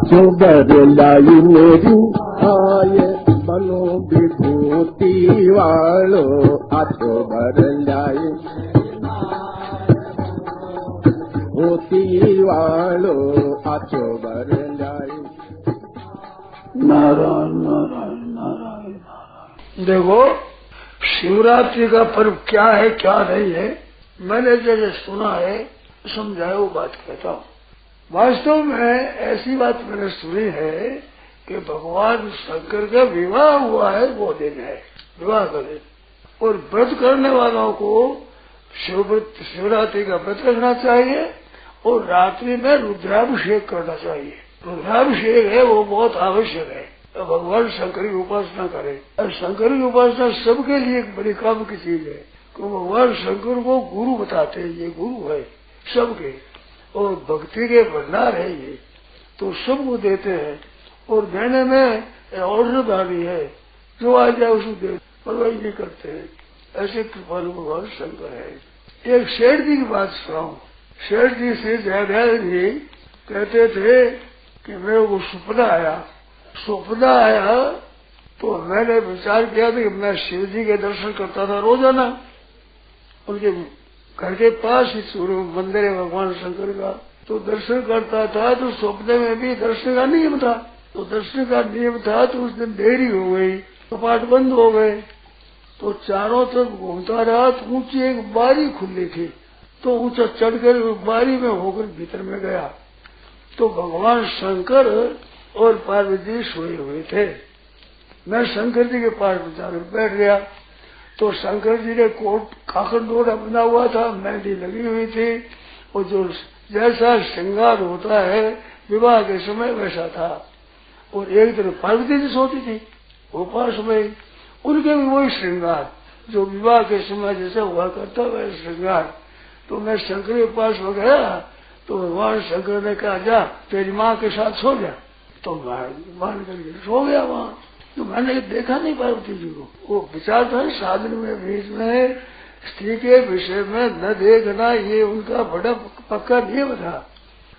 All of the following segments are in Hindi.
आचो बर लाई मेरी आए बनो विभूति वालो आचो बर लाई होती वालो आचो बर लाई। नारायण नारायण नारायण नारायण। देखो शिवरात्रि का पर्व क्या है क्या नहीं है, मैंने जैसे सुना है समझाया वो बात कहता हूँ। वास्तव में ऐसी बात मैंने सुनी है कि भगवान शंकर का विवाह हुआ है वो दिन है, विवाह का दिन। और व्रत करने वालों को शिवरात्रि का व्रत रखना चाहिए और रात्रि में रुद्राभिषेक करना चाहिए। रुद्राभिषेक है वो बहुत आवश्यक है। तो भगवान शंकर की उपासना करें। और शंकर की उपासना सबके लिए एक बड़ी काम की चीज है। तो भगवान शंकर को गुरु बताते हैं, ये गुरु है सबके, और भक्ति के भंडार है ये, तो सबको देते हैं। और देने में ऑर्डर डाली है, जो आ जाए उसको दे, परवाही नहीं करते हैं। ऐसे कृपालु भगवान शंकर है। एक शेठ जी की बात सुनाऊं। शेठ जी से जयदयाल जी कहते थे कि मेरे को सपना आया तो मैंने विचार किया था कि मैं शिव जी के दर्शन करता था रोजाना। उनके घर के पास ही सूर्य मंदिर है भगवान शंकर का, तो दर्शन करता था। तो सपने में भी दर्शन का नियम था, तो दर्शन का नियम था। तो उस दिन देरी हो गई, कपाट बंद हो गए, तो चारों तरफ घूमता रहा। तो ऊंची एक बारी खुली थी, तो ऊंचा चढ़कर बारी में होकर भीतर में गया। तो भगवान शंकर और पार्वती जी सोए हुए थे। मैं शंकर जी के पास में जाकर बैठ गया। तो शंकर जी ने कोट काकड़ डोरा बना हुआ था, मेहंदी लगी हुई थी, और जो जैसा श्रृंगार होता है विवाह के समय वैसा था। और एक तरफ पार्वती जी सोती थी, वो पास में उनके भी वही श्रृंगार जो विवाह के समय जैसा हुआ करता वह श्रृंगार। तो मैं शंकर के पास में गया तो भगवान शंकर ने कहा जा तेरी माँ के साथ सो जा। तो मान करके सो गया वहाँ। तो मैंने देखा नहीं पार्वती जी को। वो विचार था साधन में बीच में स्त्री के विषय में न देखना, ये उनका बड़ा पक्का नियम था।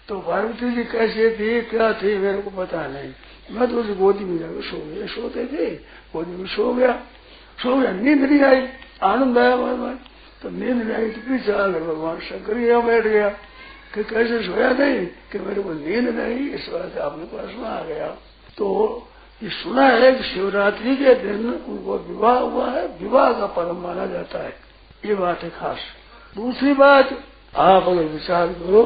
तो पार्वती जी कैसे थी क्या थी मेरे को पता नहीं। मैं तो उस गोदी में जाकर सो गया, सोते थे गोदी में सो गया। नींद नहीं आई, आनंद आया मन। तो नींद नहीं आई तो पीछे आ गए भगवान शंकर यहाँ बैठ गया कि कैसे सोया नहीं, कि मेरे को नींद नहीं, इस वजह से आपने पास में आ गया। तो ये सुना है कि शिवरात्रि के दिन उनको विवाह हुआ है, विवाह का पर्व माना जाता है। ये बात है खास। दूसरी बात, आप अगर विचार करो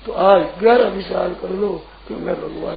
तो आज 11 विचार कर लो कि मैं भगवान